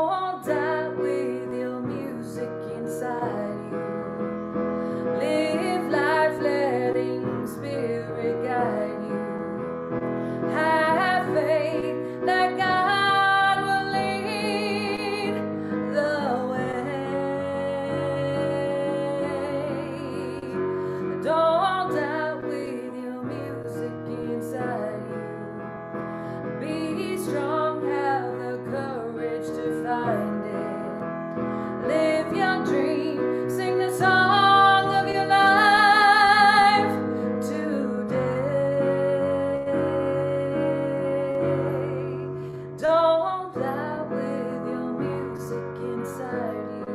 Don't die with your music inside you. Live life letting spirit guide you. Have faith that God will lead the way. Don't die with your music inside you. Be strong, have the courage to find it. Live your dream, sing the song of your life today. Don't die with your music inside you.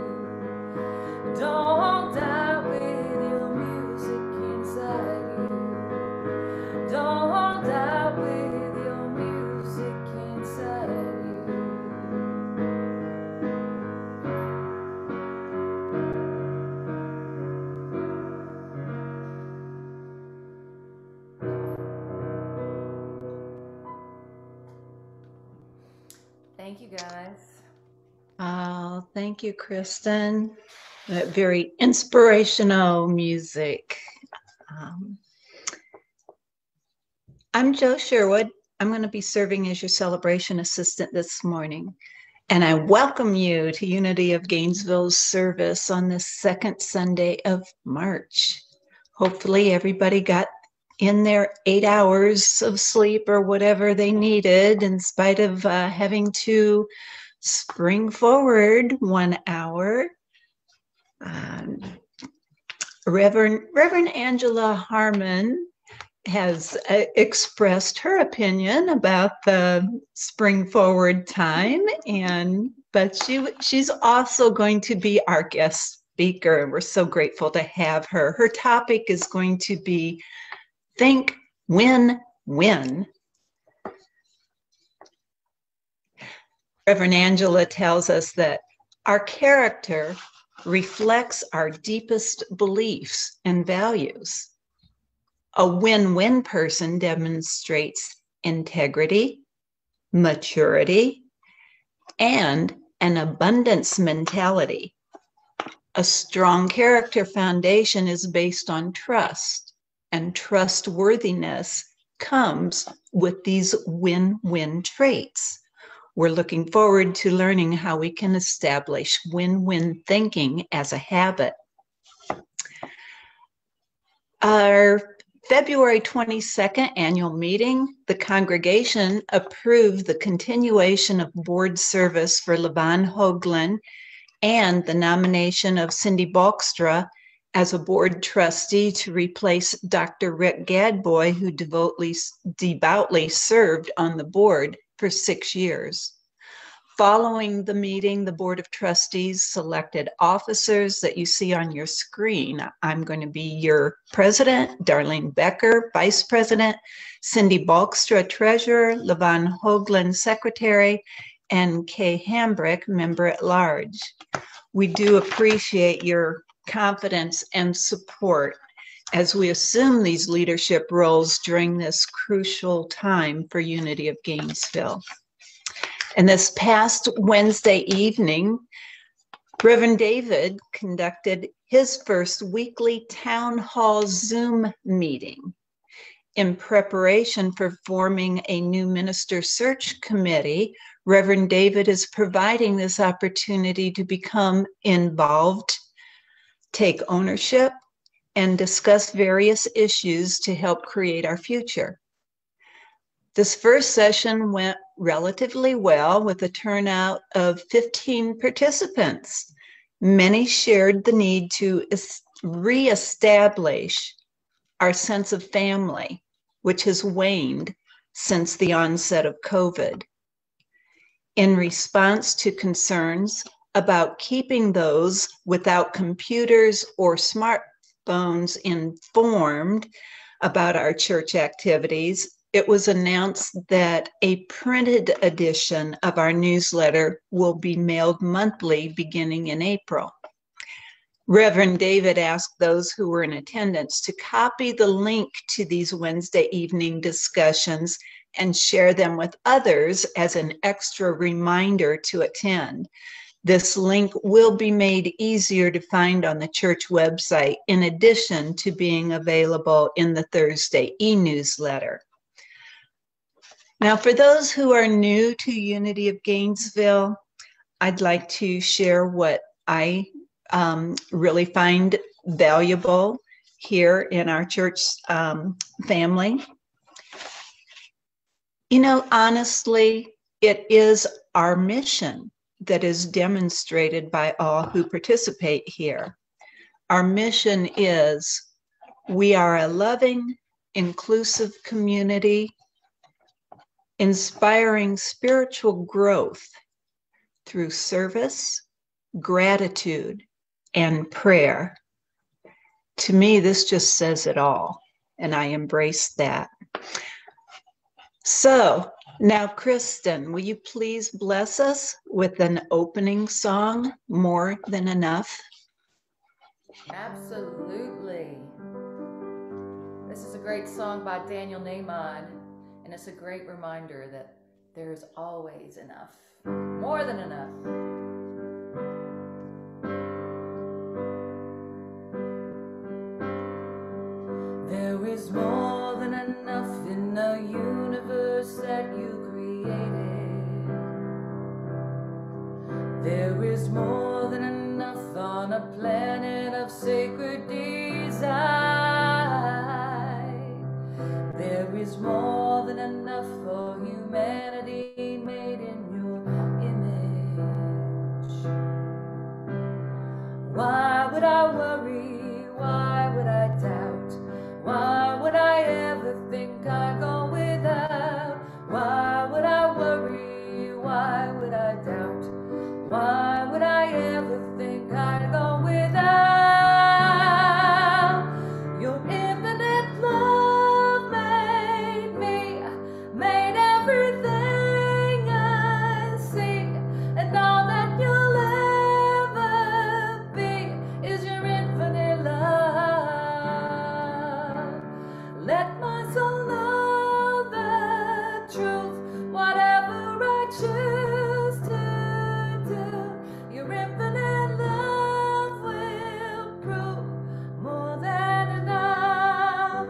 Don't die with your music inside you. Don't die with your music inside you. Thank you, guys. Oh, thank you, Kristen. That very inspirational music. I'm Jo Sherwood. I'm going to be serving as your celebration assistant this morning. And I welcome you to Unity of Gainesville's service on this second Sunday of March. Hopefully everybody got in their 8 hours of sleep or whatever they needed in spite of having to spring forward 1 hour. Reverend Angela Harmon has expressed her opinion about the spring forward time, but she's also going to be our guest speaker. We're so grateful to have her. Her topic is going to be Think Win-Win. Reverend Angela tells us that our character reflects our deepest beliefs and values. A win-win person demonstrates integrity, maturity, and an abundance mentality. A strong character foundation is based on trust, and trustworthiness comes with these win-win traits. We're looking forward to learning how we can establish win-win thinking as a habit. Our February 22nd annual meeting, the congregation approved the continuation of board service for Levon Hoagland and the nomination of Cindy Balkstra as a board trustee to replace Dr. Rick Gadboy, who devoutly served on the board for 6 years. Following the meeting, the Board of Trustees selected officers that you see on your screen. I'm going to be your president, Darlene Becker, vice president, Cindy Balkstra, treasurer, Levon Hoagland, secretary, and Kay Hambrick, member at large. We do appreciate your confidence and support as we assume these leadership roles during this crucial time for Unity of Gainesville. And this past Wednesday evening, Reverend David conducted his first weekly town hall Zoom meeting. In preparation for forming a new minister search committee, Reverend David is providing this opportunity to become involved, take ownership, and discuss various issues to help create our future. This first session went relatively well with a turnout of 15 participants. Many shared the need to reestablish our sense of family, which has waned since the onset of COVID. In response to concerns about keeping those without computers or smartphones informed about our church activities, it was announced that a printed edition of our newsletter will be mailed monthly beginning in April. Reverend David asked those who were in attendance to copy the link to these Wednesday evening discussions and share them with others as an extra reminder to attend. This link will be made easier to find on the church website, in addition to being available in the Thursday e-newsletter. Now, for those who are new to Unity of Gainesville, I'd like to share what I really find valuable here in our church family. You know, honestly, it is our mission that is demonstrated by all who participate here. Our mission is we are a loving, inclusive community, inspiring spiritual growth through service, gratitude, and prayer. To me, this just says it all, and I embrace that. So now, Kristen, will you please bless us with an opening song, More Than Enough? Absolutely. This is a great song by Daniel Nahman, and it's a great reminder that there is always enough, more than enough. There is more than enough in the universe that you created. There is more than enough on a planet of sacred design. There is more than enough for humanity made in your image. Why would I worry? Why would I doubt? Why would I ever think I'd go without? Why would I worry? Why would I doubt? Why would I ever think I'd go without? Your infinite love made me, made everything I see, and all that you'll ever be is your infinite love. Let my soul know the truth, whatever I choose to do. Your infinite love will prove more than enough.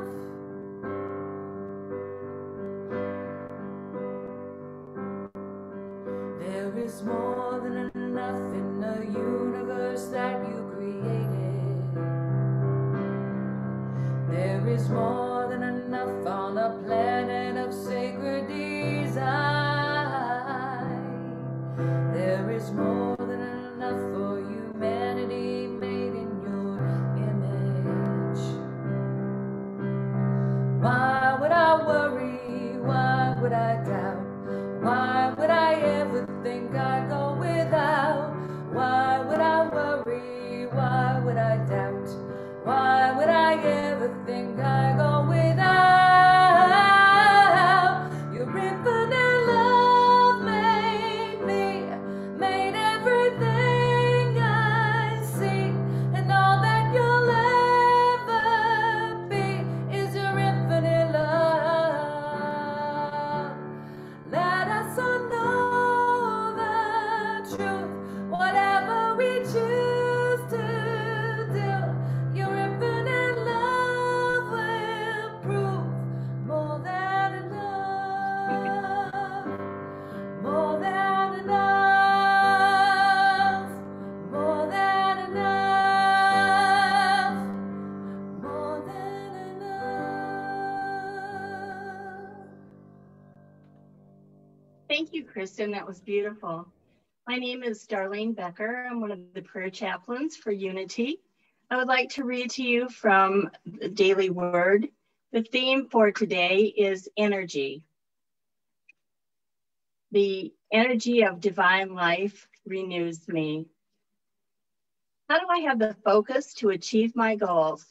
There is more than enough in the universe that you created. There is more than enough on a planet of sacred design. There is more than enough for humanity made in your image. Why would I worry? Why would I doubt? Why would I ever think I'd go without? Why would I worry? Why would I doubt? Why would I ever think I'd go without? Your infinite love made me, made everything I see, and all that you'll ever be is your infinite love. Let us all know the truth, whatever we choose to do. Your infinite love will prove more than enough, more than enough, more than enough, more than enough. Thank you, Kristen. That was beautiful. My name is Darlene Becker. I'm one of the prayer chaplains for Unity. I would like to read to you from the Daily Word. The theme for today is energy. The energy of divine life renews me. How do I have the focus to achieve my goals?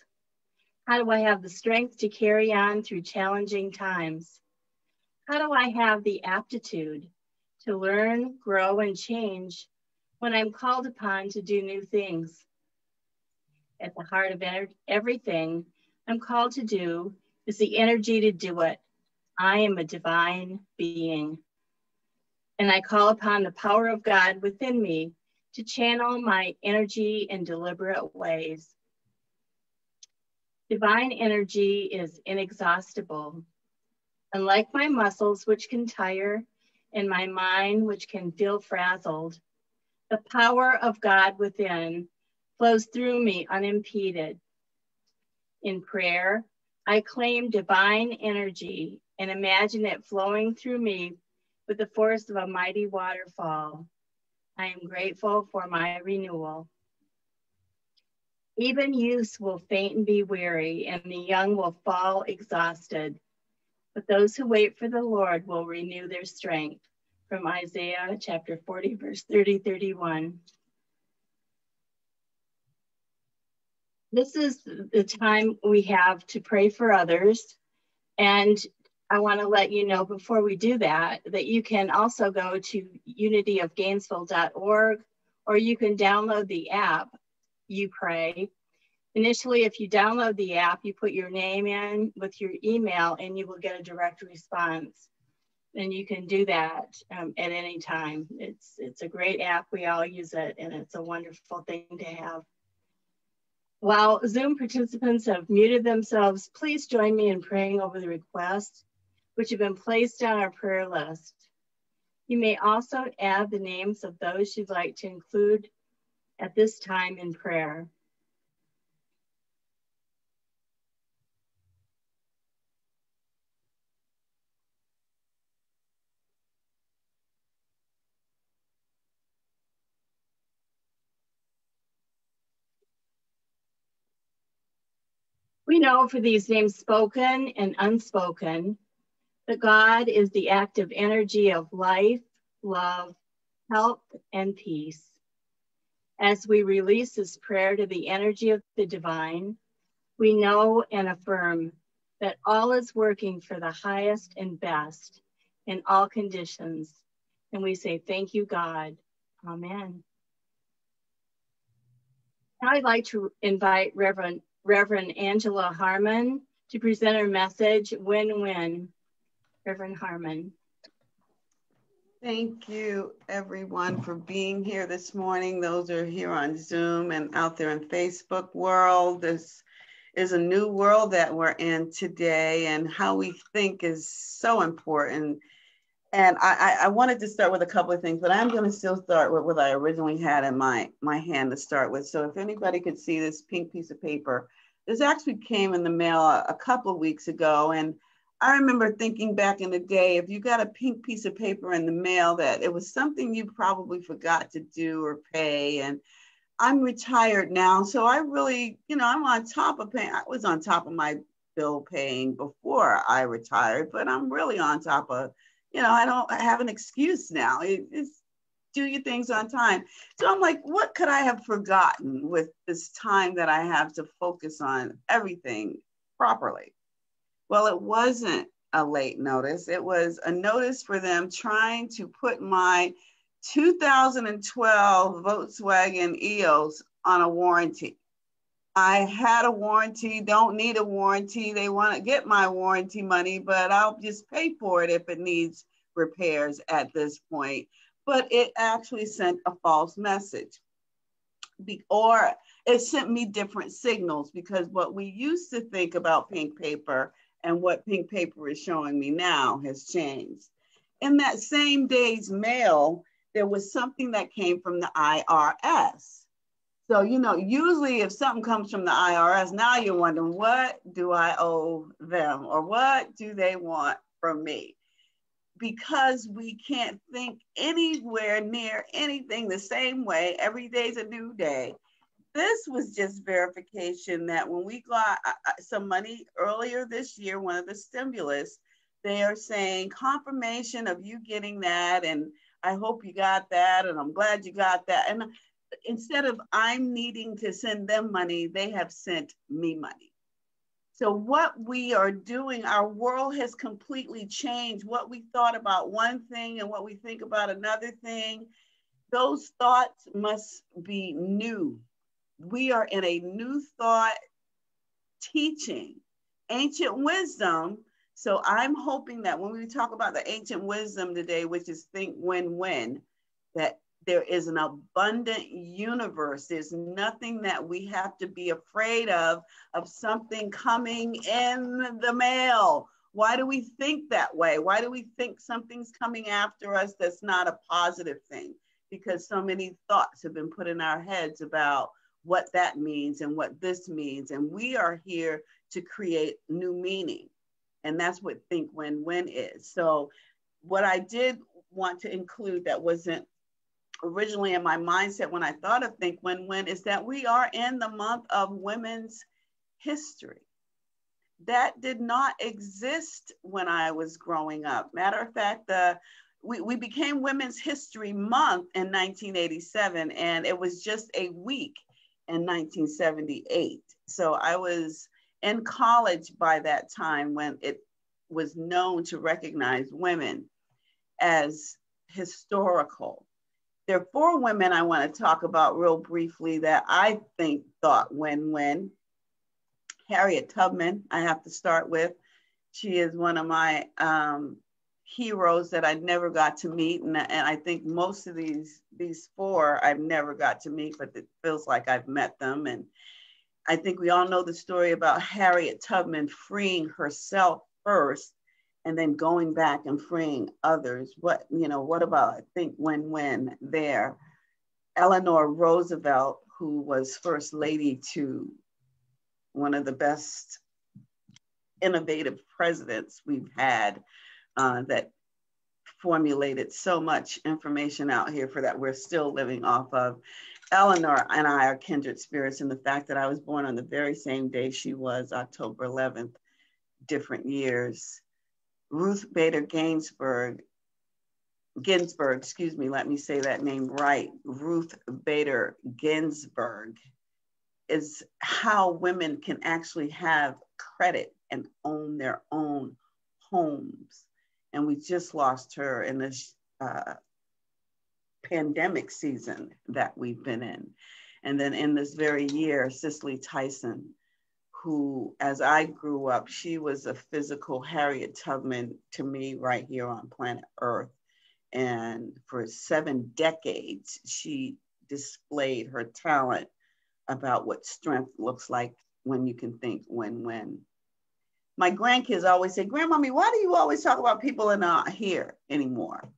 How do I have the strength to carry on through challenging times? How do I have the aptitude to learn, grow, and change when I'm called upon to do new things? At the heart of everything I'm called to do is the energy to do it I am a divine being, and I call upon the power of God within me to channel my energy in deliberate ways. Divine energy is inexhaustible. Unlike my muscles, which can tire, and my mind, which can feel frazzled, the power of God within flows through me unimpeded. In prayer, I claim divine energy and imagine it flowing through me with the force of a mighty waterfall. I am grateful for my renewal. Even youths will faint and be weary, and the young will fall exhausted. But those who wait for the Lord will renew their strength. From Isaiah chapter 40, verse 30-31. This is the time we have to pray for others. And I want to let you know before we do that you can also go to unityofgainesville.org, or you can download the app, You Pray. Initially, if you download the app, you put your name in with your email and you will get a direct response. And you can do that at any time. It's a great app. We all use it, and it's a wonderful thing to have. While Zoom participants have muted themselves, please join me in praying over the requests which have been placed on our prayer list. You may also add the names of those you'd like to include at this time in prayer. We know for these names spoken and unspoken that God is the active energy of life, love, health, and peace. As we release this prayer to the energy of the divine, we know and affirm that all is working for the highest and best in all conditions. And we say, thank you, God. Amen. Now I'd like to invite Reverend Angela Harmon to present her message, Win-Win. Reverend Harmon. Thank you, everyone, for being here this morning. Those are here on Zoom and out there in Facebook world. This is a new world that we're in today, and how we think is so important. And I wanted to start with a couple of things, but I'm going to still start with what I originally had in my hand to start with. So if anybody could see this pink piece of paper, this actually came in the mail a couple of weeks ago. And I remember thinking back in the day, if you got a pink piece of paper in the mail, that it was something you probably forgot to do or pay. And I'm retired now, so I really, I'm on top of paying. I was on top of my bill paying before I retired, but I'm really on top of, I don't have an excuse now. It's do your things on time. So I'm like, what could I have forgotten with this time that I have to focus on everything properly? Well, it wasn't a late notice. It was a notice for them trying to put my 2012 Volkswagen EOS on a warranty. I had a warranty, don't need a warranty. They want to get my warranty money, but I'll just pay for it if it needs repairs at this point. But it actually sent a false message. Or it sent me different signals, because what we used to think about pink paper and what pink paper is showing me now has changed. In that same day's mail, there was something that came from the IRS. So, usually if something comes from the IRS, now you're wondering, what do I owe them? Or what do they want from me? Because we can't think anywhere near anything the same way. Every day's a new day. This was just verification that when we got some money earlier this year, one of the stimulus, they are saying confirmation of you getting that. And I hope you got that. And I'm glad you got that. And instead of I'm needing to send them money, they have sent me money. So what we are doing, our world has completely changed. What we thought about one thing and what we think about another thing, those thoughts must be new. We are in a new thought teaching. Ancient wisdom So I'm hoping that when we talk about the ancient wisdom today, which is think win-win, that there is an abundant universe. There's nothing that we have to be afraid of something coming in the mail. Why do we think that way? Why do we think something's coming after us that's not a positive thing? Because so many thoughts have been put in our heads about what that means and what this means. And we are here to create new meaning. And that's what think win-win is. So what I did want to include that wasn't originally in my mindset when I thought of think win-win is that we are in the month of women's history. That did not exist when I was growing up. Matter of fact, we became Women's History Month in 1987, and it was just a week in 1978. So I was in college by that time when it was known to recognize women as historical. There are 4 women I want to talk about real briefly that I think thought win-win. Harriet Tubman, I have to start with. She is one of my heroes that I never got to meet. And I think most of these 4 I've never got to meet, but it feels like I've met them. And I think we all know the story about Harriet Tubman freeing herself first and then going back and freeing others. What about, I think, win-win there? Eleanor Roosevelt, who was first lady to one of the best innovative presidents we've had, that formulated so much information out here for that we're still living off of. Eleanor and I are kindred spirits in the fact that I was born on the very same day she was, October 11th, different years. Ruth Bader Ginsburg, excuse me, let me say that name right. Ruth Bader Ginsburg is how women can actually have credit and own their own homes. And we just lost her in this pandemic season that we've been in. And then in this very year, Cicely Tyson, who, as I grew up, she was a physical Harriet Tubman to me right here on planet Earth. And for 7 decades, she displayed her talent about what strength looks like when you can think win-win. My grandkids always say, Grandmommy, why do you always talk about people that are not here anymore?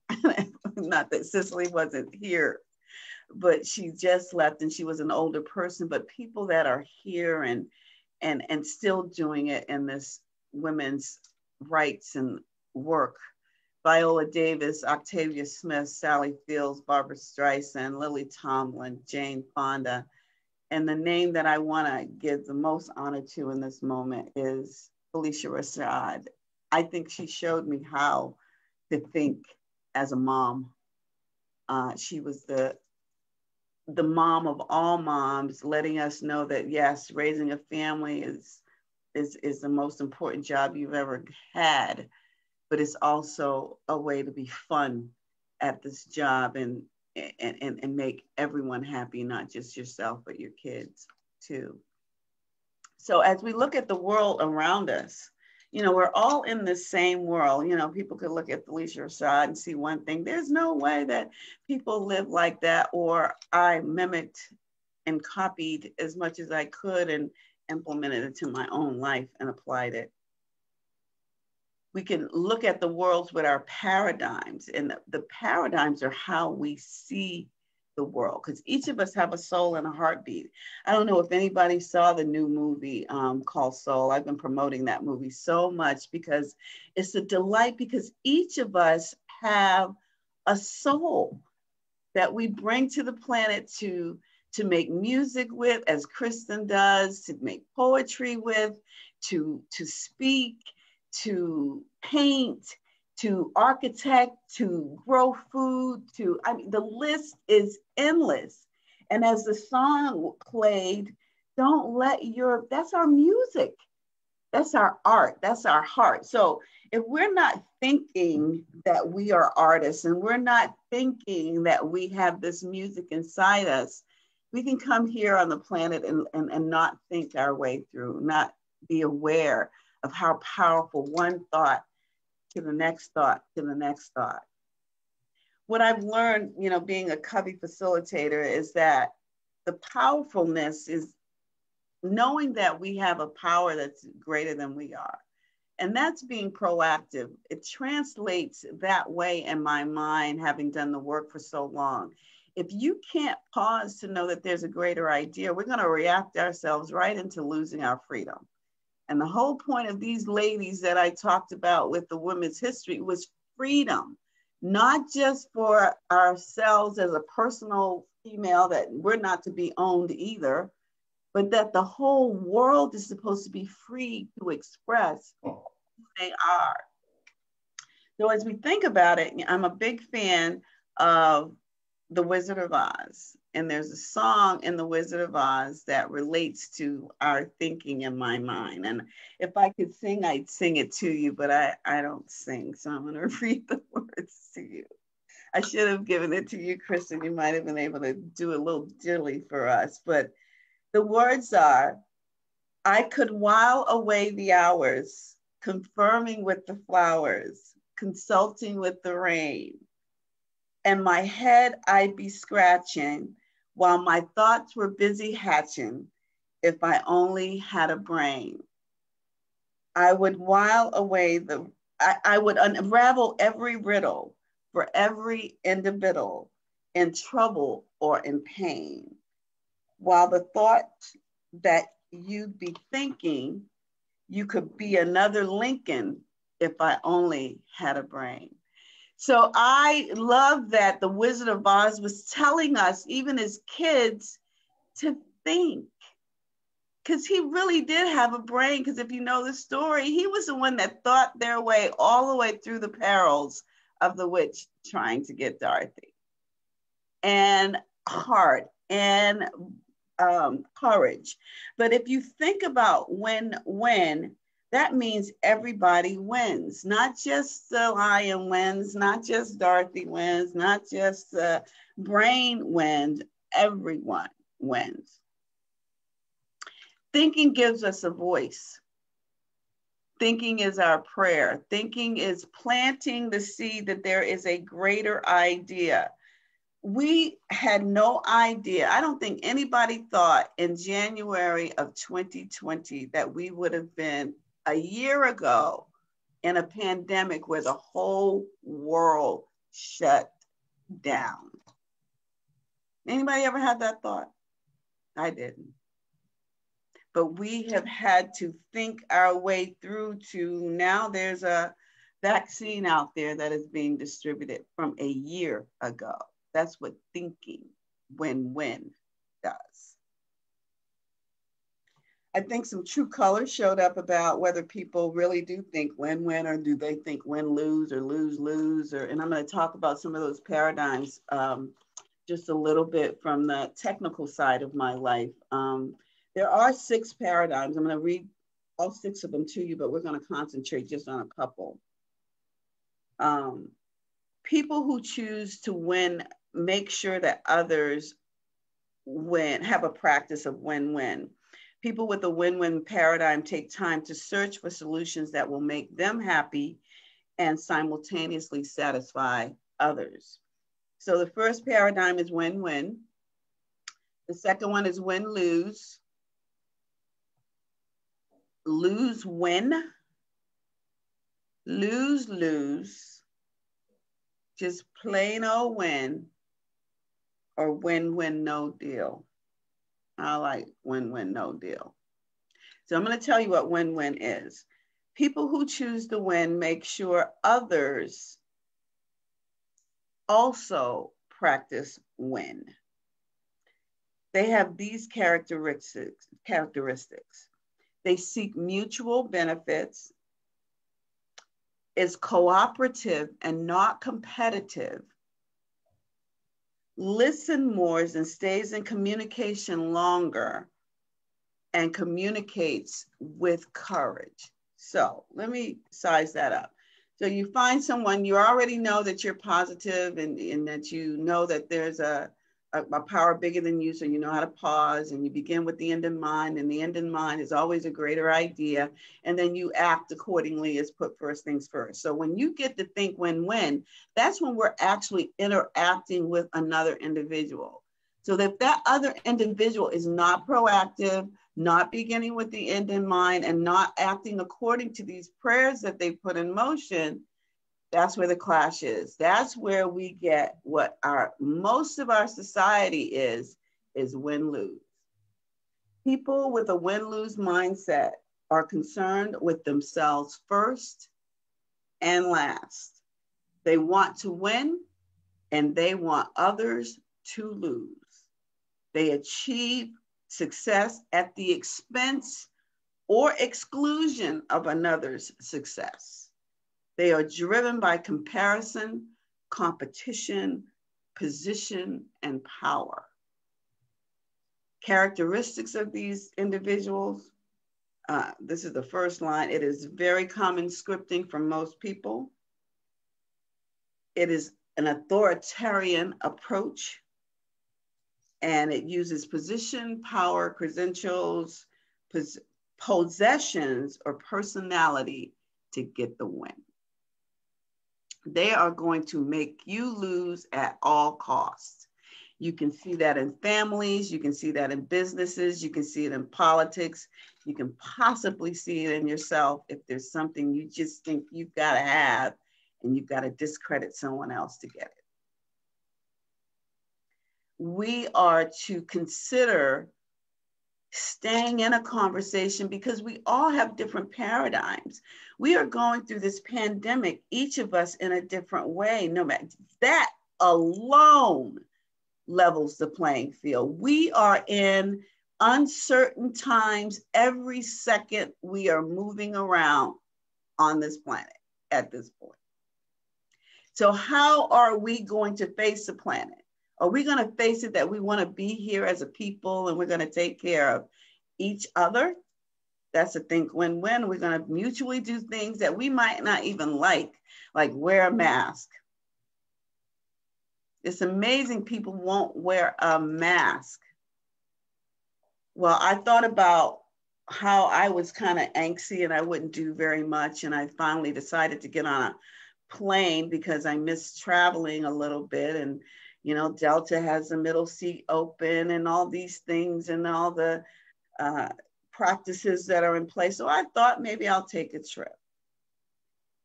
Not that Cicely wasn't here, but she just left and she was an older person, but people that are here and still doing it in this women's rights and work. Viola Davis, Octavia Smith, Sally Fields, Barbara Streisand, Lily Tomlin, Jane Fonda. And the name that I want to give the most honor to in this moment is Felicia Rashad. I think she showed me how to think as a mom. She was the mom of all moms, letting us know that yes, raising a family is the most important job you've ever had, but it's also a way to be fun at this job and make everyone happy, not just yourself, but your kids too. So as we look at the world around us, we're all in the same world. People could look at Felicia Rashad and see one thing. There's no way that people live like that, or I mimicked and copied as much as I could and implemented it to my own life and applied it. We can look at the worlds with our paradigms, and the paradigms are how we see the world, because each of us have a soul and a heartbeat. I don't know if anybody saw the new movie called Soul. I've been promoting that movie so much because it's a delight, because each of us have a soul that we bring to the planet to make music with, as Kristen does, to make poetry with, to speak, to paint, to architect, to grow food, the list is endless. And as the song played, that's our music. That's our art, that's our heart. So if we're not thinking that we are artists and we're not thinking that we have this music inside us, we can come here on the planet and not think our way through, not be aware of how powerful one thought to the next thought to the next thought. What I've learned, you know, being a Covey facilitator is that the powerfulness is knowing that we have a power that's greater than we are. And that's being proactive. It translates that way in my mind, having done the work for so long. If you can't pause to know that there's a greater idea, we're going to react ourselves right into losing our freedom. And the whole point of these ladies that I talked about with the women's history was freedom, not just for ourselves as a personal female, that we're not to be owned either, but that the whole world is supposed to be free to express who they are. So as we think about it, I'm a big fan of The Wizard of Oz. And there's a song in The Wizard of Oz that relates to our thinking in my mind. And if I could sing, I'd sing it to you, but I don't sing. So I'm going to read the words to you. I should have given it to you, Kristen. You might have been able to do a little dilly for us. But the words are, I could while away the hours, confirming with the flowers, consulting with the rain. And my head I'd be scratching while my thoughts were busy hatching, if I only had a brain. I would while away I would unravel every riddle for every individual in trouble or in pain. While the thought that you'd be thinking, you could be another Lincoln if I only had a brain. So I love that the Wizard of Oz was telling us, even as kids, to think. Because he really did have a brain, because if you know the story, he was the one that thought their way all the way through the perils of the witch trying to get Dorothy. And heart and courage. But if you think about win-win, that means everybody wins, not just the lion wins, not just Dorothy wins, not just the brain wins, everyone wins. Thinking gives us a voice. Thinking is our prayer. Thinking is planting the seed that there is a greater idea. We had no idea. I don't think anybody thought in January of 2020 that we would have been a year ago in a pandemic where the whole world shut down. Anybody ever had that thought? I didn't. But we have had to think our way through to now there's a vaccine out there that is being distributed from a year ago. That's what thinking win-win does. I think some true colors showed up about whether people really do think win-win or do they think win-lose or lose-lose. And I'm going to talk about some of those paradigms just a little bit from the technical side of my life. There are 6 paradigms. I'm going to read all 6 of them to you, but we're going to concentrate just on a couple. People who choose to win make sure that others win, have a practice of win-win. People with a win-win paradigm take time to search for solutions that will make them happy and simultaneously satisfy others. So the first paradigm is win-win. The second one is win-lose. Lose-win. Lose-lose. Just plain old win. Or win-win, no deal. I like win-win, no deal. So I'm going to tell you what win-win is. People who choose to win make sure others also practice win. They have these characteristics. They seek mutual benefits, is cooperative and not competitive, listen more and stays in communication longer, and communicates with courage. So let me size that up. So you find someone, you already know that you're positive and that you know that there's a a power bigger than you, so you know how to pause, and you begin with the end in mind, and the end in mind is always a greater idea, and then you act accordingly as put first things first. So when you get to think win-win, that's when we're actually interacting with another individual. So that that other individual is not proactive, not beginning with the end in mind, and not acting according to these prayers that they put in motion, that's where the clash is. That's where we get what most of our society is win-lose. People with a win-lose mindset are concerned with themselves first and last. They want to win and they want others to lose. They achieve success at the expense or exclusion of another's success. They are driven by comparison, competition, position, and power. Characteristics of these individuals, this is the first line. It is very common scripting for most people. It is an authoritarian approach, and it uses position, power, credentials, possessions, or personality to get the win. They are going to make you lose at all costs. You can see that in families, you can see that in businesses, you can see it in politics, you can possibly see it in yourself if there's something you just think you've got to have and you've got to discredit someone else to get it. We are to consider staying in a conversation because we all have different paradigms. We are going through this pandemic, each of us in a different way. No matter that alone levels the playing field. We are in uncertain times. Every second we are moving around on this planet at this point. So how are we going to face the planet? Are we going to face it that we want to be here as a people and we're going to take care of each other? That's a think win-win. We're going to mutually do things that we might not even like wear a mask. It's amazing people won't wear a mask. Well, I thought about how I was kind of angsty and I wouldn't do very much. And I finally decided to get on a plane because I miss traveling a little bit. And you know, Delta has the middle seat open and all these things and all the practices that are in place. So I thought maybe I'll take a trip.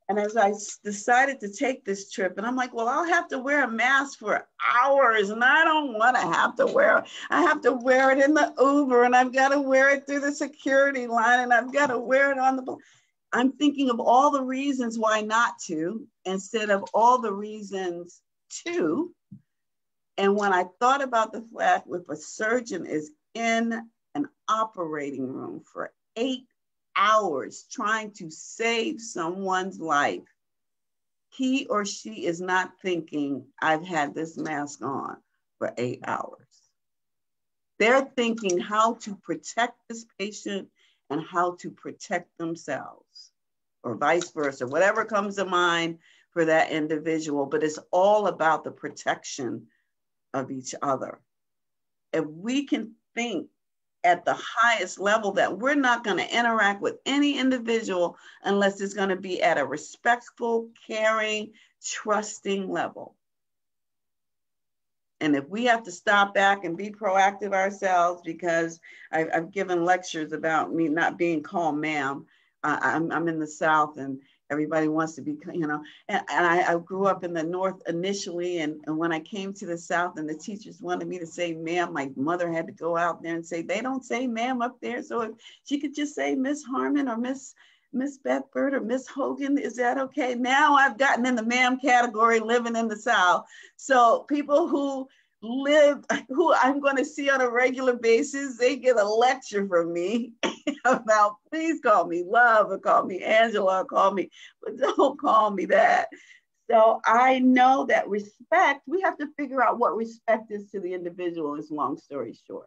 And as I decided to take this trip, and I'm like, well, I'll have to wear a mask for hours and I don't want to have to wear, I have to wear it in the Uber and I've got to wear it through the security line and I've got to wear it on the, I'm thinking of all the reasons why not to, instead of all the reasons to. And when I thought about the fact if a surgeon is in an operating room for 8 hours trying to save someone's life, he or she is not thinking, I've had this mask on for 8 hours. They're thinking how to protect this patient and how to protect themselves, or vice versa, whatever comes to mind for that individual. But it's all about the protection of each other. If we can think at the highest level that we're not going to interact with any individual unless it's going to be at a respectful, caring, trusting level. And if we have to stop back and be proactive ourselves, because I've given lectures about me not being called ma'am. I'm in the South and everybody wants to be, you know, and I grew up in the North initially. And when I came to the South and the teachers wanted me to say ma'am, my mother had to go out there and say, they don't say ma'am up there. So if she could just say Miss Harmon or Miss Bedford or Miss Hogan, is that okay? Now I've gotten in the ma'am category living in the South. So people who I'm going to see on a regular basis, they get a lecture from me about, please call me Love or call me Angela or call me, but don't call me that. So I know that respect, we have to figure out what respect is to the individual is, long story short.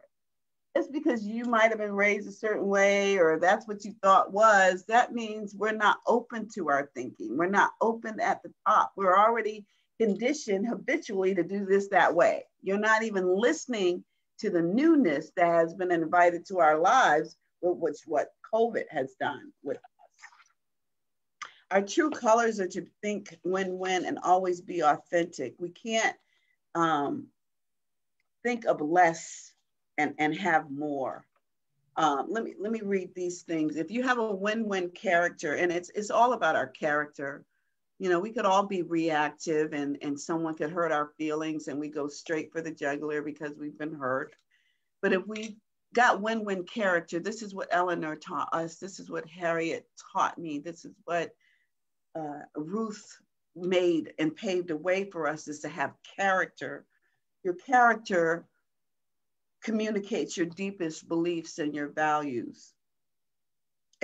Just because you might have been raised a certain way or that's what you thought was, that means we're not open to our thinking. We're not open at the top. We're already conditioned habitually to do this that way. You're not even listening to the newness that has been invited to our lives, which what COVID has done with us. Our true colors are to think win-win and always be authentic. We can't think of less and have more. Let me read these things. If you have a win-win character, and it's all about our character. You know, we could all be reactive and someone could hurt our feelings and we go straight for the jugular because we've been hurt. But if we got win-win character, this is what Eleanor taught us. This is what Harriet taught me. This is what Ruth made and paved a way for us, is to have character. Your character communicates your deepest beliefs and your values.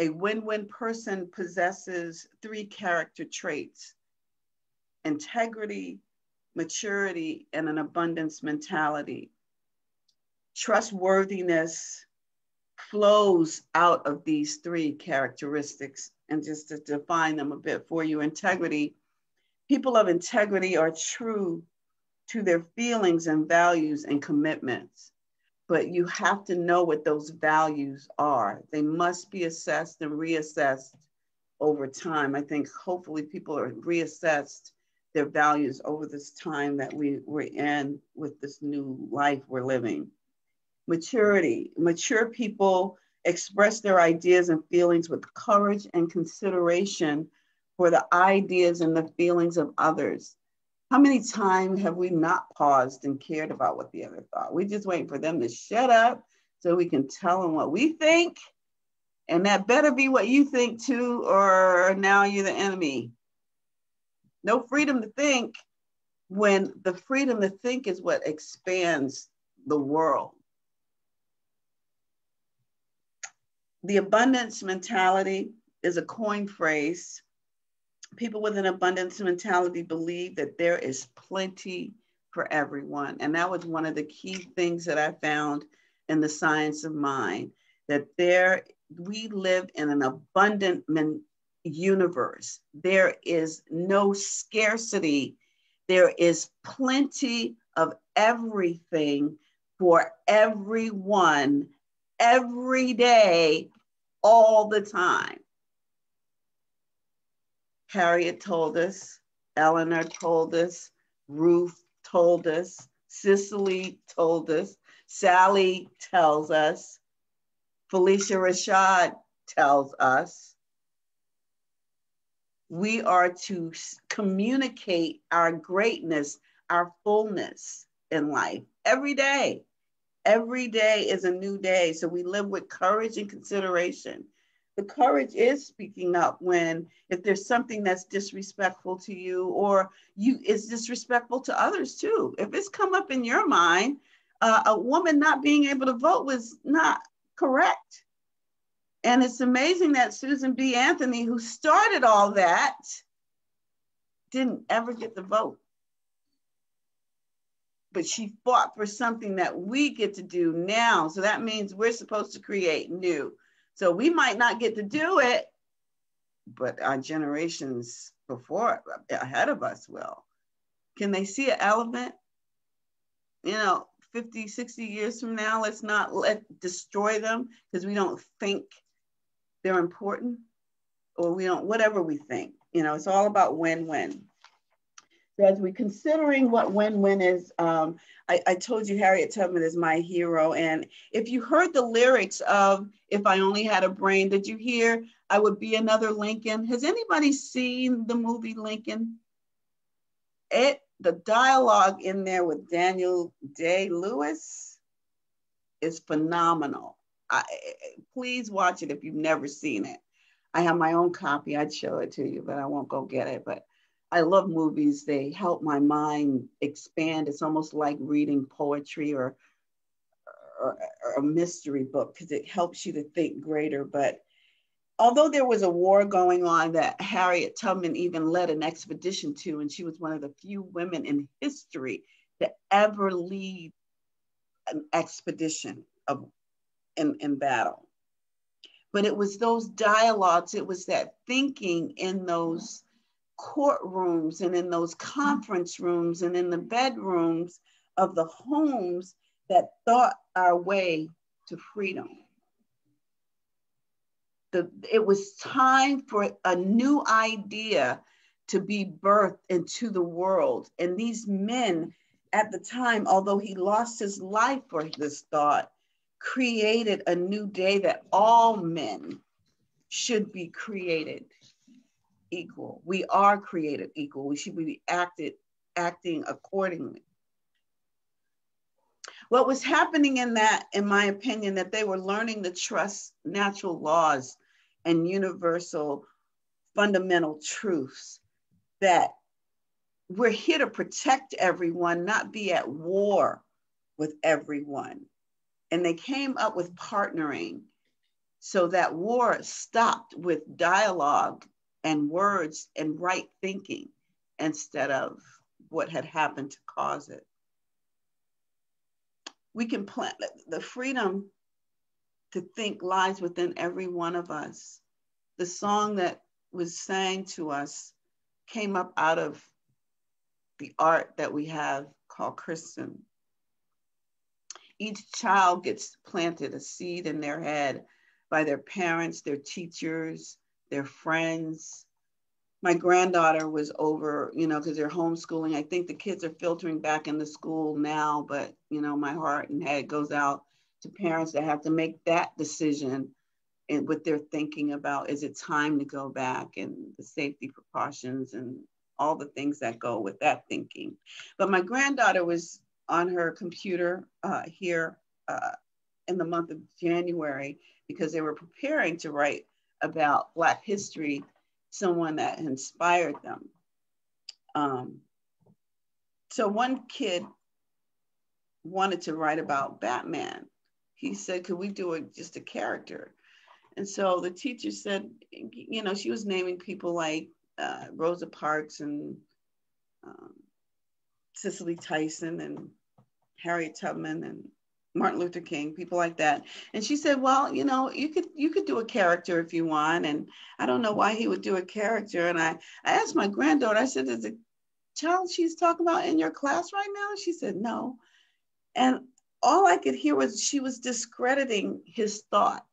A win-win person possesses 3 character traits: integrity, maturity, and an abundance mentality. Trustworthiness flows out of these 3 characteristics. And just to define them a bit for you, integrity, people of integrity are true to their feelings and values and commitments. But you have to know what those values are. They must be assessed and reassessed over time. I think hopefully people are reassessed their values over this time that we're in with this new life we're living. Maturity. Mature people express their ideas and feelings with courage and consideration for the ideas and the feelings of others. How many times have we not paused and cared about what the other thought? We just waiting for them to shut up so we can tell them what we think. And that better be what you think too, or now you're the enemy. No freedom to think, when the freedom to think is what expands the world. The abundance mentality is a coin phrase. People with an abundance mentality believe that there is plenty for everyone. And that was one of the key things that I found in the science of mind, that we live in an abundant universe. There is no scarcity. There is plenty of everything for everyone, every day, all the time. Harriet told us, Eleanor told us, Ruth told us, Cicely told us, Sally tells us, Felicia Rashad tells us. We are to communicate our greatness, our fullness in life every day. Every day is a new day. So we live with courage and consideration. The courage is speaking up if there's something that's disrespectful to you, or is disrespectful to others too. If it's come up in your mind, a woman not being able to vote was not correct. And it's amazing that Susan B. Anthony, who started all that, didn't ever get the vote. But she fought for something that we get to do now. So that means we're supposed to create new. So we might not get to do it, but our generations ahead of us will. Can they see an elephant? 50, 60 years from now, let's not destroy them because we don't think they're important, or we don't, whatever we think. It's all about win-win. So as we're considering what win-win is, I told you Harriet Tubman is my hero. And if you heard the lyrics of If I Only Had a Brain, did you hear I would be another Lincoln? Has anybody seen the movie Lincoln? The dialogue in there with Daniel Day-Lewis is phenomenal. Please watch it if you've never seen it. I have my own copy. I'd show it to you, but I won't go get it. But I love movies. They help my mind expand. It's almost like reading poetry or a mystery book, because it helps you to think greater. But although there was a war going on that Harriet Tubman even led an expedition to, and she was one of the few women in history to ever lead an expedition in battle. But it was those dialogues, it was that thinking in those courtrooms and in those conference rooms and in the bedrooms of the homes that thought our way to freedom. It was time for a new idea to be birthed into the world. And these men at the time, although he lost his life for this thought, created a new day that all men should be created equal. We are created equal. We should be acting accordingly. What was happening in that, in my opinion, that they were learning to trust natural laws and universal fundamental truths, that we're here to protect everyone, not be at war with everyone. And they came up with partnering so that war stopped with dialogue and words and right thinking instead of what had happened to cause it. We can plant the freedom to think lies within every one of us. The song that was sang to us came up out of the art that we have called Christian. Each child gets planted a seed in their head by their parents, their teachers, their friends. My granddaughter was over, because they're homeschooling. I think the kids are filtering back into school now, but, my heart and head goes out to parents that have to make that decision and what they're thinking about. Is it time to go back, and the safety precautions and all the things that go with that thinking. But my granddaughter was on her computer here in the month of January, because they were preparing to write about Black history, someone that inspired them. So one kid wanted to write about Batman. He said, could we do just a character? And so the teacher said, she was naming people like Rosa Parks and Cicely Tyson and Harriet Tubman and Martin Luther King, people like that. And she said, well, you could do a character if you want. And I don't know why he would do a character. And I asked my granddaughter, I said, is the child she's talking about in your class right now? She said, no. And all I could hear was she was discrediting his thought,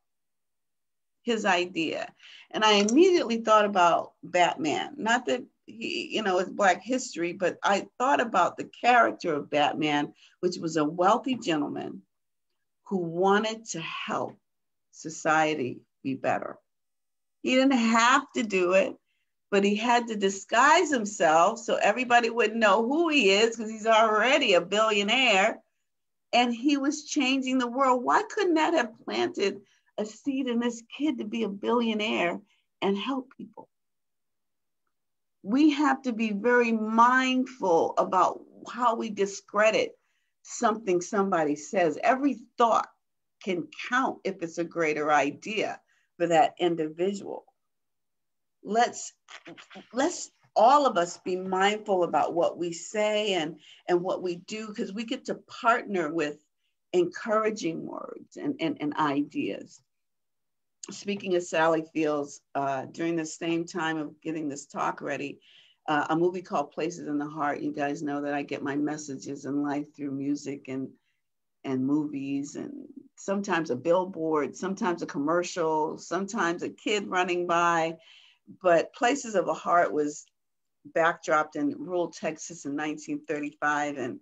his idea. And I immediately thought about Batman. Not that he, it's Black history, but I thought about the character of Batman, which was a wealthy gentleman who wanted to help society be better. He didn't have to do it, but he had to disguise himself so everybody wouldn't know who he is, because he's already a billionaire, and he was changing the world. Why couldn't that have planted a seed in this kid to be a billionaire and help people? We have to be very mindful about how we discredit something somebody says. Every thought can count if it's a greater idea for that individual. Let's all of us be mindful about what we say and what we do, because we get to partner with encouraging words and ideas. Speaking of Sally Fields, during the same time of getting this talk ready, a movie called Places in the Heart. You guys know that I get my messages in life through music and movies, and sometimes a billboard, sometimes a commercial, sometimes a kid running by. But Places of the Heart was backdropped in rural Texas in 1935, and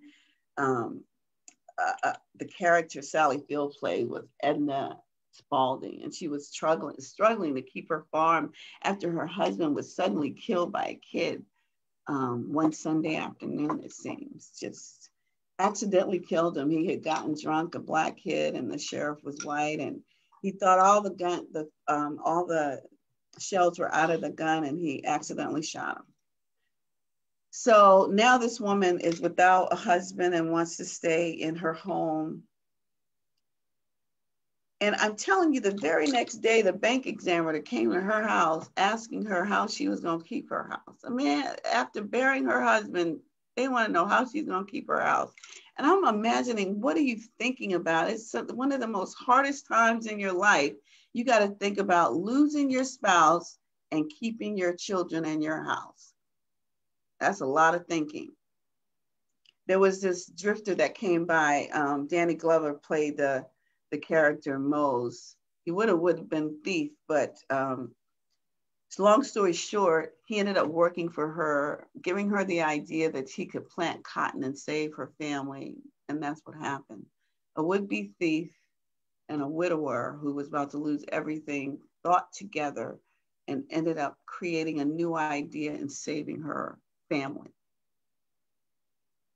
the character Sally Field played was Edna Spalding, and she was struggling to keep her farm after her husband was suddenly killed by a kid one Sunday afternoon. It seems just accidentally killed him. He had gotten drunk, a Black kid, and the sheriff was white, and he thought all the shells were out of the gun, and he accidentally shot him. So now this woman is without a husband and wants to stay in her home. And I'm telling you, the very next day, the bank examiner came to her house asking her how she was going to keep her house. I mean, after burying her husband, they want to know how she's going to keep her house. And I'm imagining, what are you thinking about? It's one of the most hardest times in your life. You got to think about losing your spouse and keeping your children in your house. That's a lot of thinking. There was this drifter that came by. Danny Glover played the character Mose. He would have been thief, but long story short, he ended up working for her, giving her the idea that he could plant cotton and save her family, and that's what happened. A would-be thief and a widower who was about to lose everything thought together and ended up creating a new idea and saving her family.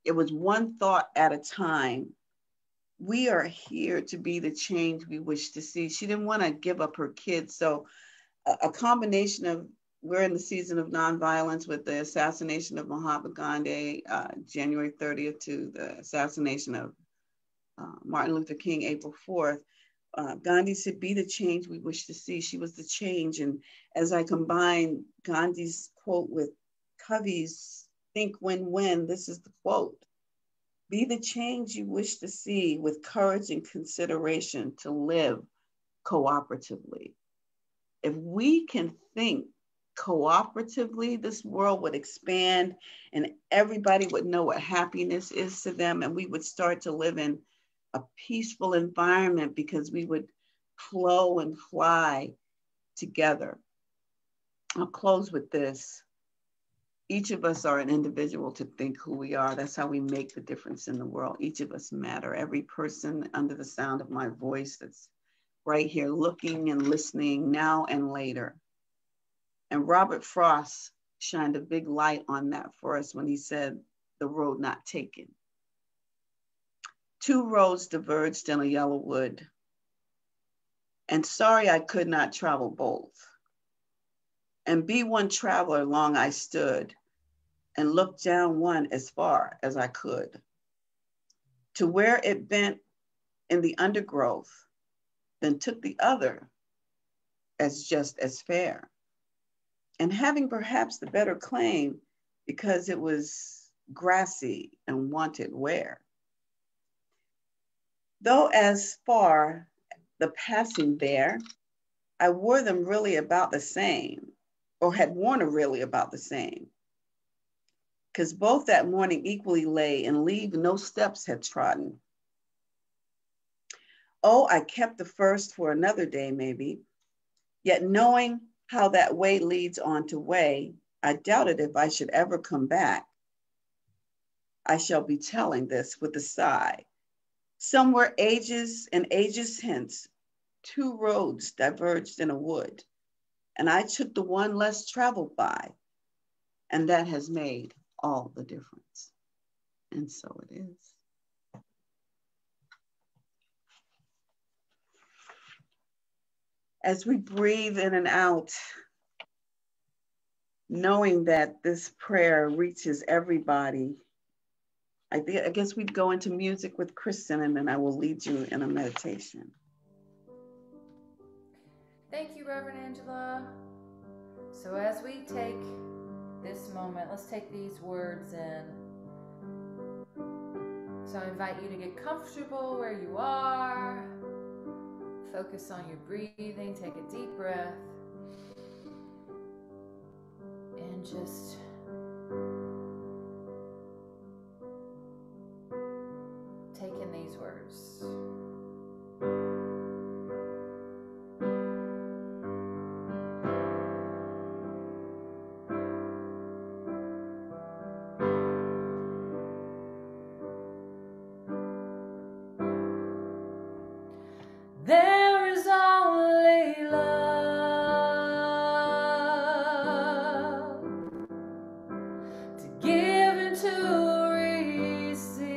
It was one thought at a time. We are here to be the change we wish to see. She didn't want to give up her kids. So a combination of, we're in the season of nonviolence with the assassination of Mahatma Gandhi, January 30th, to the assassination of Martin Luther King, April 4th. Gandhi said, be the change we wish to see. She was the change. And as I combine Gandhi's quote with Covey's Think Win-Win, this is the quote: be the change you wish to see with courage and consideration to live cooperatively. If we can think cooperatively, this world would expand and everybody would know what happiness is to them, and we would start to live in a peaceful environment because we would flow and fly together. I'll close with this. Each of us are an individual to think who we are. That's how we make the difference in the world. Each of us matter. Every person under the sound of my voice that's right here looking and listening now and later. And Robert Frost shined a big light on that for us when he said, the road not taken. Two roads diverged in a yellow wood, and sorry I could not travel both. And be one traveler long I stood, and looked down one as far as I could, to where it bent in the undergrowth, then took the other as just as fair, and having perhaps the better claim because it was grassy and wanted wear. Though as far the passing there, I wore them really about the same, or had worn them really about the same, because both that morning equally lay and leave no steps had trodden. Oh, I kept the first for another day maybe, yet knowing how that way leads on to way, I doubted if I should ever come back. I shall be telling this with a sigh. Somewhere ages and ages hence, two roads diverged in a wood, and I took the one less traveled by, and that has made all the difference. And so it is. As we breathe in and out, knowing that this prayer reaches everybody, I guess we'd go into music with Kristen, and then I will lead you in a meditation. Thank you, Reverend Angela. So as we take this moment, let's take these words in. So I invite you to get comfortable where you are. Focus on your breathing. Take a deep breath. And just take in these words. There is only love to give and to receive.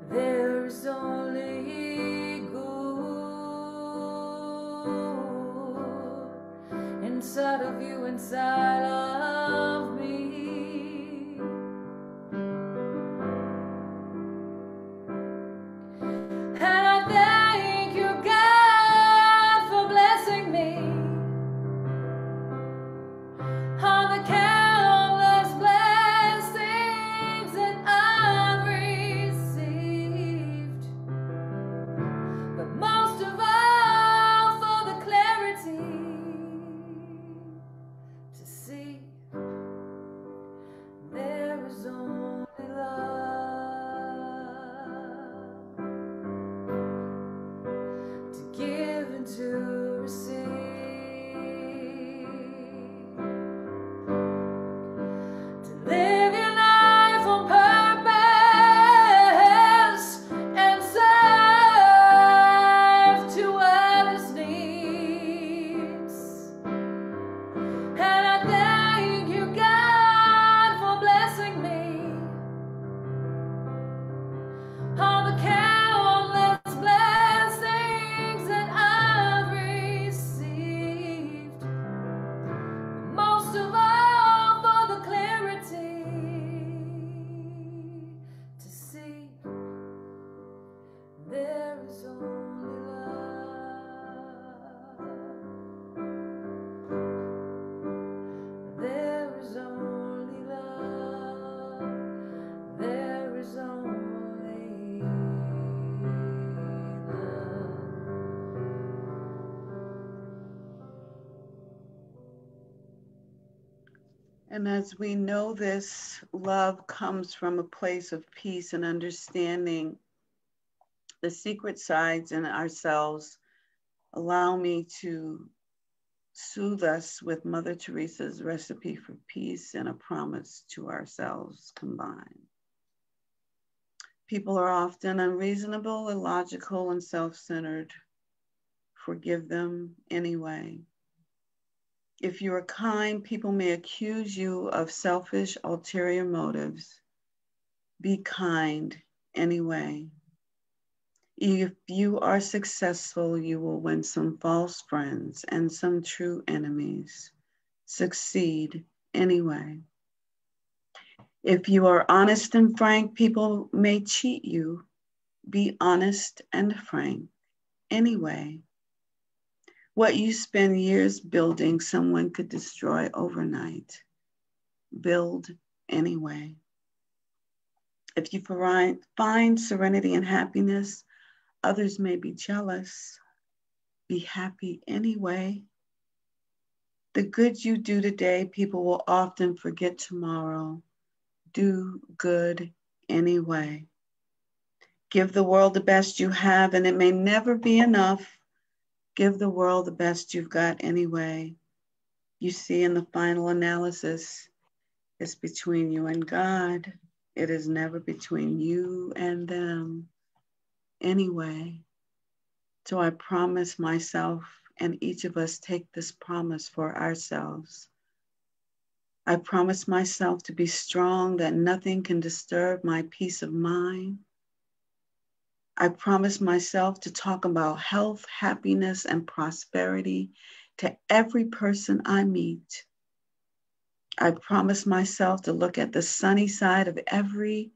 There's only good inside of you, inside of me. And as we know this, love comes from a place of peace and understanding the secret sides in ourselves. Allow me to soothe us with Mother Teresa's recipe for peace and a promise to ourselves combined. People are often unreasonable, illogical, and self-centered. Forgive them anyway. If you are kind, people may accuse you of selfish, ulterior motives. Be kind anyway. If you are successful, you will win some false friends and some true enemies. Succeed anyway. If you are honest and frank, people may cheat you. Be honest and frank anyway. What you spend years building, someone could destroy overnight. Build anyway. If you find serenity and happiness, others may be jealous. Be happy anyway. The good you do today, people will often forget tomorrow. Do good anyway. Give the world the best you have, and it may never be enough. Give the world the best you've got anyway. You see, in the final analysis, it's between you and God. It is never between you and them anyway. So I promise myself, and each of us take this promise for ourselves. I promise myself to be strong, that nothing can disturb my peace of mind. I promise myself to talk about health, happiness, and prosperity to every person I meet. I promise myself to look at the sunny side of everything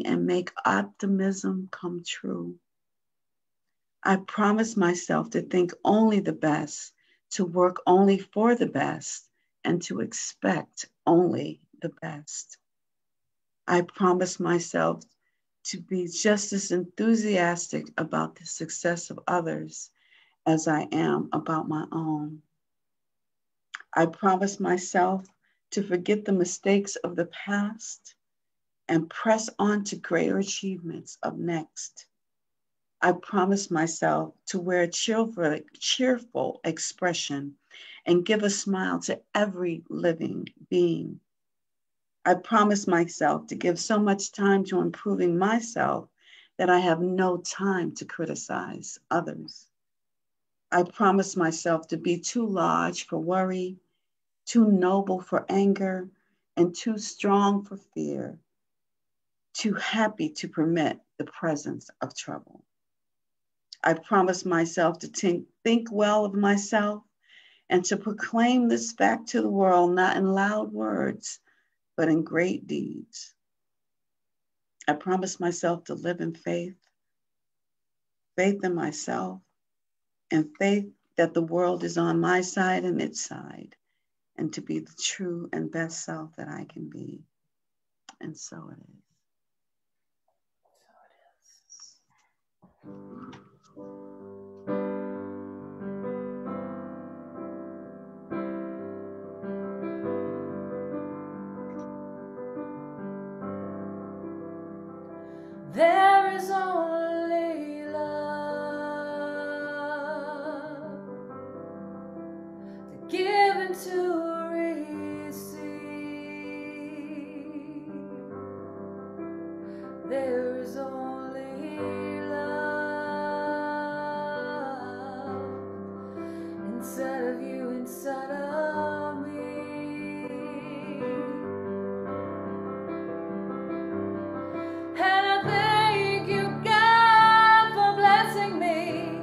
and make optimism come true. I promise myself to think only the best, to work only for the best, and to expect only the best. I promise myself to be just as enthusiastic about the success of others as I am about my own. I promise myself to forget the mistakes of the past and press on to greater achievements of next. I promise myself to wear a cheerful expression and give a smile to every living being. I promise myself to give so much time to improving myself that I have no time to criticize others. I promise myself to be too large for worry, too noble for anger, and too strong for fear, too happy to permit the presence of trouble. I promise myself to think well of myself and to proclaim this fact to the world, not in loud words, but in great deeds. I promise myself to live in faith in myself, and faith that the world is on my side and its side, and to be the true and best self that I can be. And so it is. There is only love to give and to receive. There is only love inside of you, inside of me. And I thank you, God, for blessing me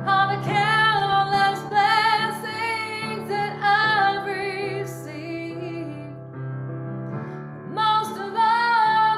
on account of all those blessings that I've received. Most of all,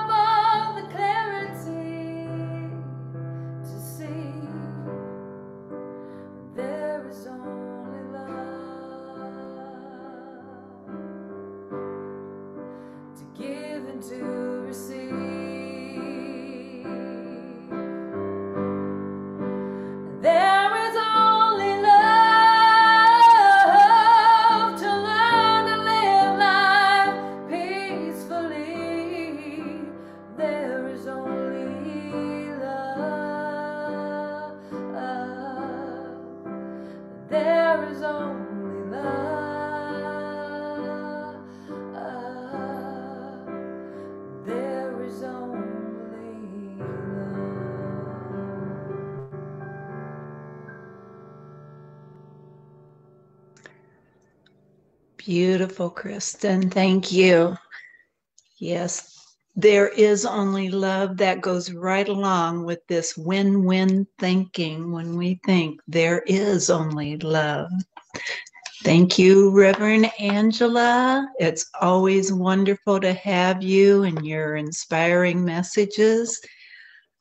Beautiful, Kristen. Thank you. Yes, there is only love. That goes right along with this win-win thinking when we think there is only love. Thank you, Reverend Angela. It's always wonderful to have you and your inspiring messages.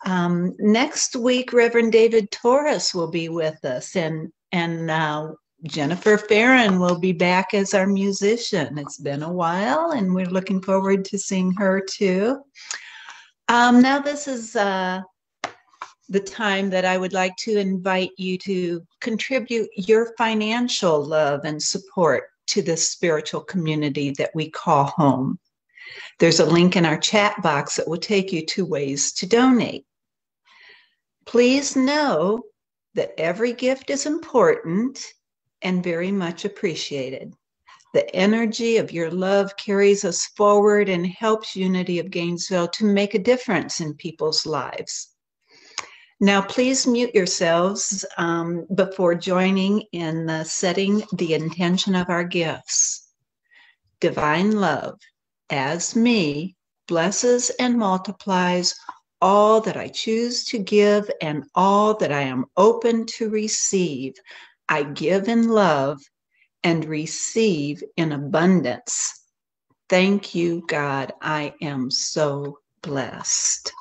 Next week, Reverend David Torres will be with us, and Jennifer Farron will be back as our musician. It's been a while, and we're looking forward to seeing her too. Now this is the time that I would like to invite you to contribute your financial love and support to this spiritual community that we call home. There's a link in our chat box that will take you to ways to donate. Please know that every gift is important and very much appreciated. The energy of your love carries us forward and helps Unity of Gainesville to make a difference in people's lives. Now, please mute yourselves before joining in setting the intention of our gifts. Divine love, as me, blesses and multiplies all that I choose to give and all that I am open to receive. I give in love and receive in abundance. Thank you, God. I am so blessed.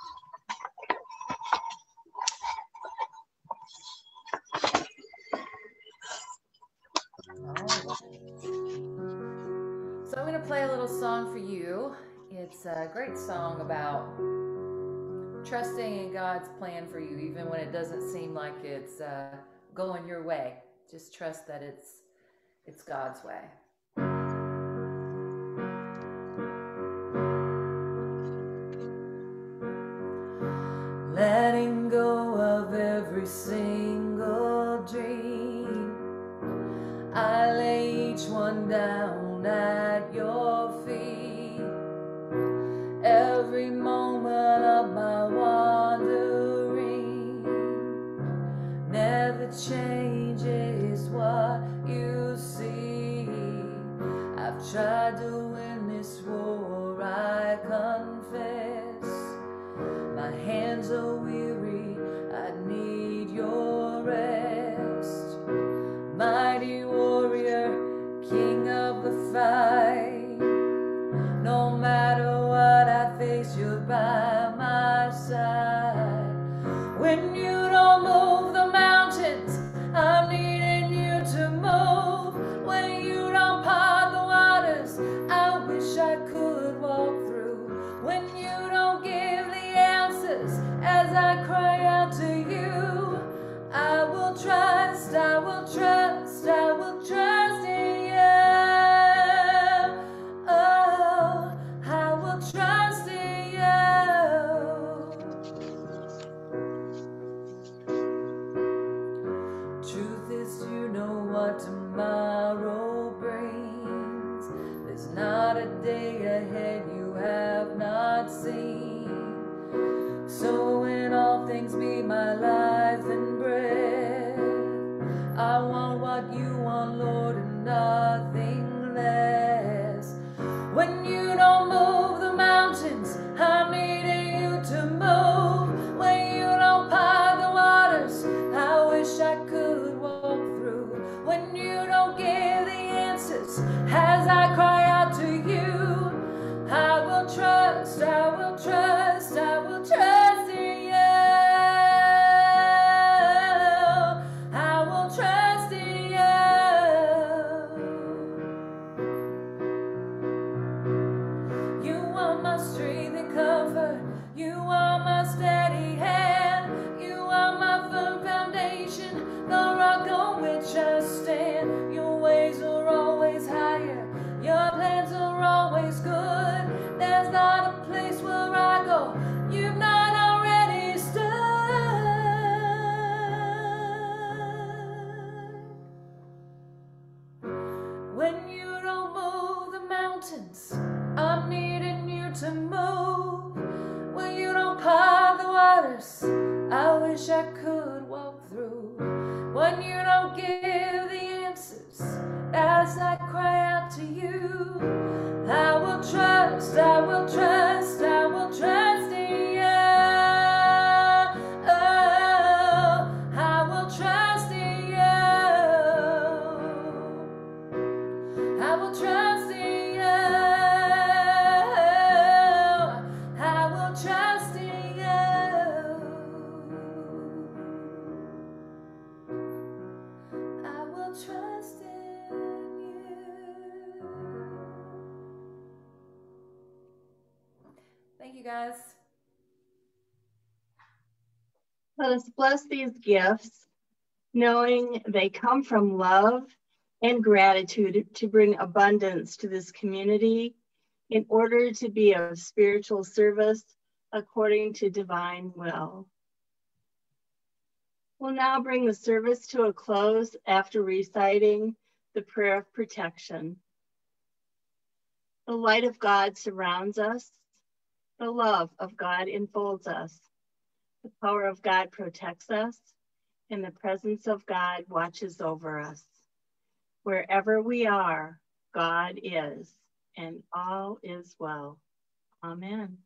So I'm going to play a little song for you. It's a great song about trusting in God's plan for you, even when it doesn't seem like it's going your way. Just trust that it's God's way. Letting go of every single dream, I lay each one down at your feet. Every moment of my wandering never changes what you see. I've tried to win this war, I confess. My hands are weary, I need your rest. Mighty warrior, king of the fight, no matter what I face, you're by my side. When you don't move the mountains, I'm needing you to move. When you don't part the waters, I wish I could walk through. When you don't give the answers as I cry out to you, I will trust, I will trust, I will trust in you. Oh, I will trust in you. Truth is, you know what tomorrow brings. There's not a day ahead you have not seen. So in all things be my life and breath. I want what you want, Lord, and nothing less. When you don't move the mountains, I'm needing you to move. When you don't part the waters, I wish I could walk through. When you don't give the answers as I cry out to you, I will trust, I will trust, I will trust in you. I will trust in you. You are my strength and comfort. You are my steady hand. You are my firm foundation, the rock on which I stand. Your ways are always higher. Your plans are always good. There's not a place where I go you've not already stood. When you don't move the mountains, I'm needing you to move. When you don't part the waters, I wish I could walk through. When you don't give the answers as I cry out to to you. I will trust, I will trust, I will trust in you. Oh, I will trust in you. I will trust in you. I will trust in you. I will trust in you. Thank you, guys. Let us bless these gifts, knowing they come from love and gratitude to bring abundance to this community in order to be of spiritual service according to divine will. We'll now bring the service to a close after reciting the prayer of protection. The light of God surrounds us. The love of God enfolds us. The power of God protects us, and the presence of God watches over us. Wherever we are, God is, and all is well. Amen.